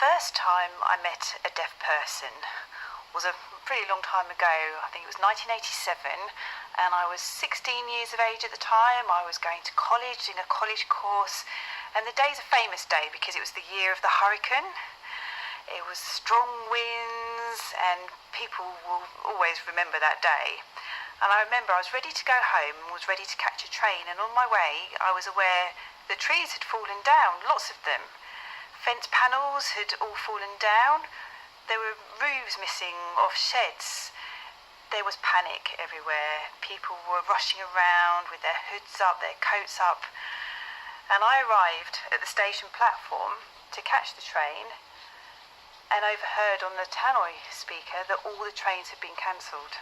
first time I met a deaf person was a pretty long time ago. I think it was 1987, and I was 16 years of age at the time. I was going to college, in a college course, and the day's a famous day because it was the year of the hurricane. It was strong winds, and people will always remember that day. And I remember I was ready to go home and was ready to catch a train, and on my way I was aware the trees had fallen down, lots of them. Fence panels had all fallen down. There were roofs missing off sheds. There was panic everywhere. People were rushing around with their hoods up, their coats up. And I arrived at the station platform to catch the train and overheard on the tannoy speaker that all the trains had been cancelled.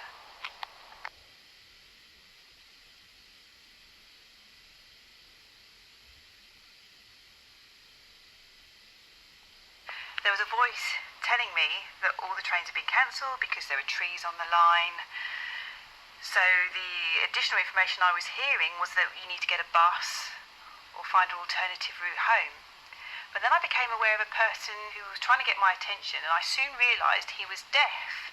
There was a voice telling me that all the trains had been cancelled because there were trees on the line. So the additional information I was hearing was that you need to get a bus or find an alternative route home. But then I became aware of a person who was trying to get my attention, and I soon realised he was deaf.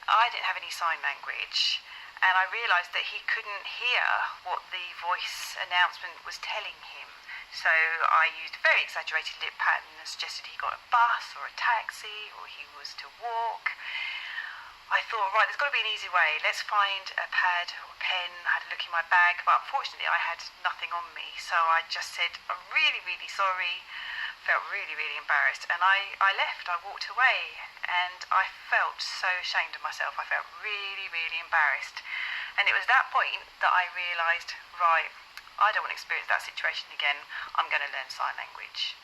I didn't have any sign language, and I realised that he couldn't hear what the voice announcement was telling him. So I used very exaggerated lip pattern and suggested he got a bus or a taxi or he was to walk. I thought, right, there's got to be an easy way. Let's find a pad or a pen. I had a look in my bag, but unfortunately I had nothing on me. So I just said, I'm really, really sorry. Felt really, really embarrassed. And I left. I walked away. And I felt so ashamed of myself. I felt really, really embarrassed. And it was that point that I realised, right, I don't want to experience that situation again. I'm going to learn sign language.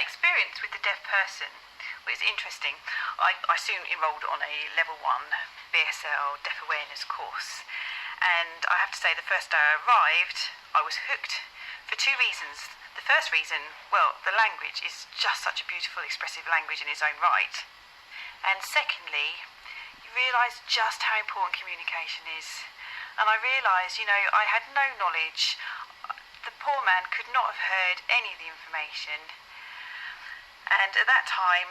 Experience with the deaf person was interesting. I soon enrolled on a level 1 BSL deaf awareness course, and I have to say the first day I arrived I was hooked for 2 reasons. The first reason, well, the language is just such a beautiful expressive language in its own right, and secondly you realise just how important communication is. And I realised, I had no knowledge. The poor man could not have heard any of the information. And at that time,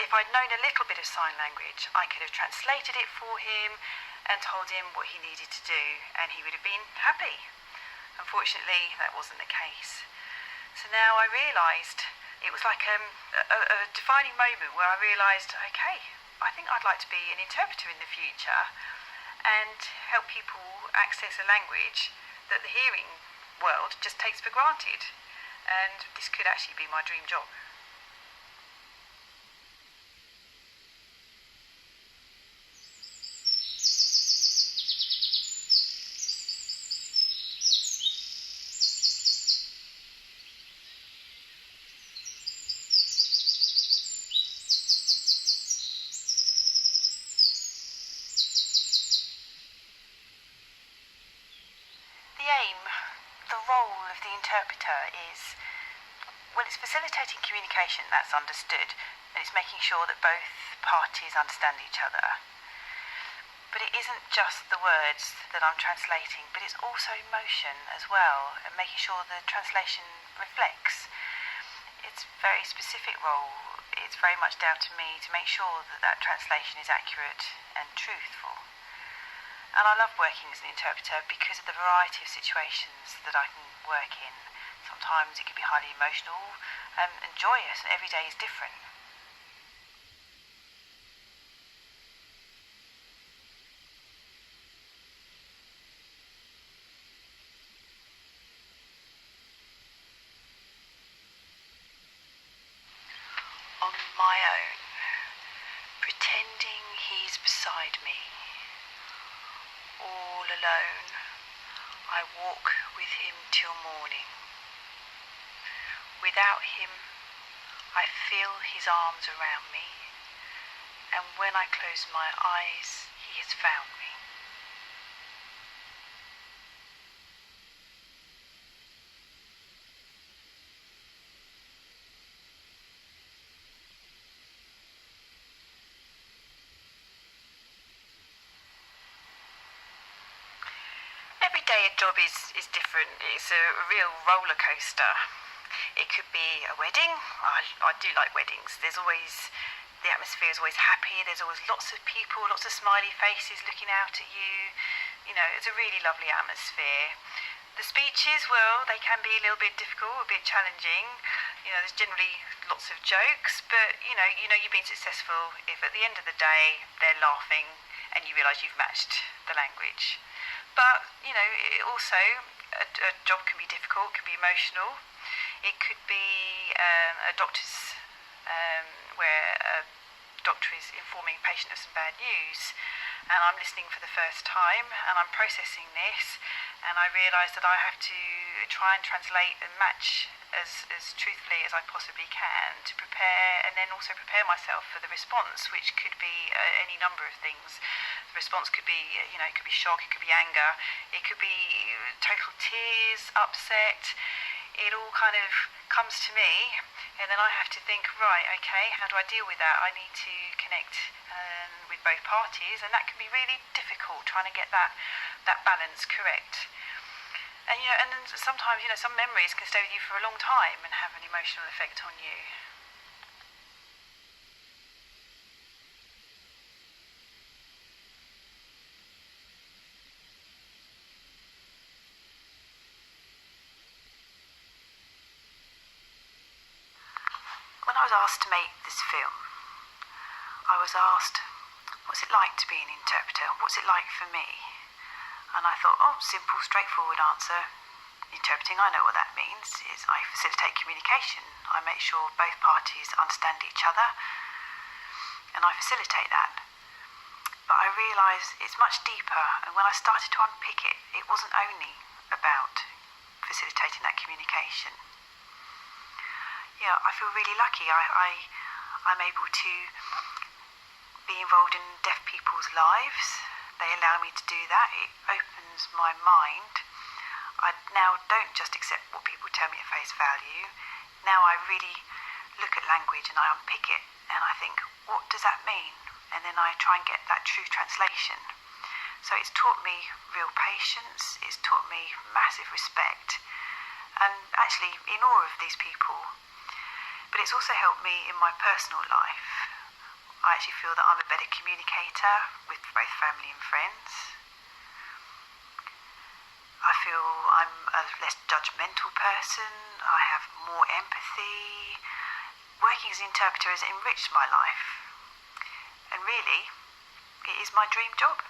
if I'd known a little bit of sign language, I could have translated it for him and told him what he needed to do, and he would have been happy. Unfortunately, that wasn't the case. So now I realised, it was like a defining moment where I realised, okay, I think I'd like to be an interpreter in the future and help people access a language that the hearing world just takes for granted. And this could actually be my dream job. The role of the interpreter is, well, it's facilitating communication, that's understood, and it's making sure that both parties understand each other. But it isn't just the words that I'm translating, but it's also emotion as well, and making sure the translation reflects. It's a very specific role. It's very much down to me to make sure that that translation is accurate and truthful. And I love working as an interpreter because of the variety of situations that I can work in. Sometimes it can be highly emotional and joyous, and every day is different. On my own, pretending he's beside me, alone, I walk with him till morning. Without him, I feel his arms around me, and when I close my eyes, he has found me. Every day at job is different. It's a real roller coaster. It could be a wedding. I do like weddings. The atmosphere is always happy. There's always lots of people, lots of smiley faces looking out at you. You know, it's a really lovely atmosphere. The speeches, well, they can be a little bit difficult, a bit challenging. You know, there's generally lots of jokes, but you know you've been successful if at the end of the day they're laughing and you realise you've matched the language. But, you know, a job can be difficult, can be emotional. It could be a doctor's, where a doctor is informing a patient of some bad news, and I'm listening for the first time, and I'm processing this, and I realise that I have to try and translate and match as truthfully as I possibly can to prepare, and then also prepare myself for the response, which could be any number of things. The response could be, it could be shock, it could be anger, it could be total tears, upset. It all kind of comes to me, and then I have to think, right, okay, how do I deal with that? I need to connect with both parties, and that can be really difficult, trying to get that balance correct. And then sometimes, some memories can stay with you for a long time and have an emotional effect on you. When I was asked to make this film, I was asked, what's it like to be an interpreter? What's it like for me? And I thought, simple, straightforward answer. Interpreting, I know what that means, is I facilitate communication. I make sure both parties understand each other, and I facilitate that. But I realised it's much deeper, and when I started to unpick it, it wasn't only about facilitating that communication. I feel really lucky. I'm able to be involved in deaf people's lives. They allow me to do that. It opens my mind. I now don't just accept what people tell me at face value. Now I really look at language and I unpick it and I think, what does that mean? And then I try and get that true translation. So it's taught me real patience. It's taught me massive respect. And actually in awe of these people. But it's also helped me in my personal life. I actually feel that I'm a better communicator with both family and friends. I feel I'm a less judgmental person. I have more empathy. Working as an interpreter has enriched my life. And really, it is my dream job.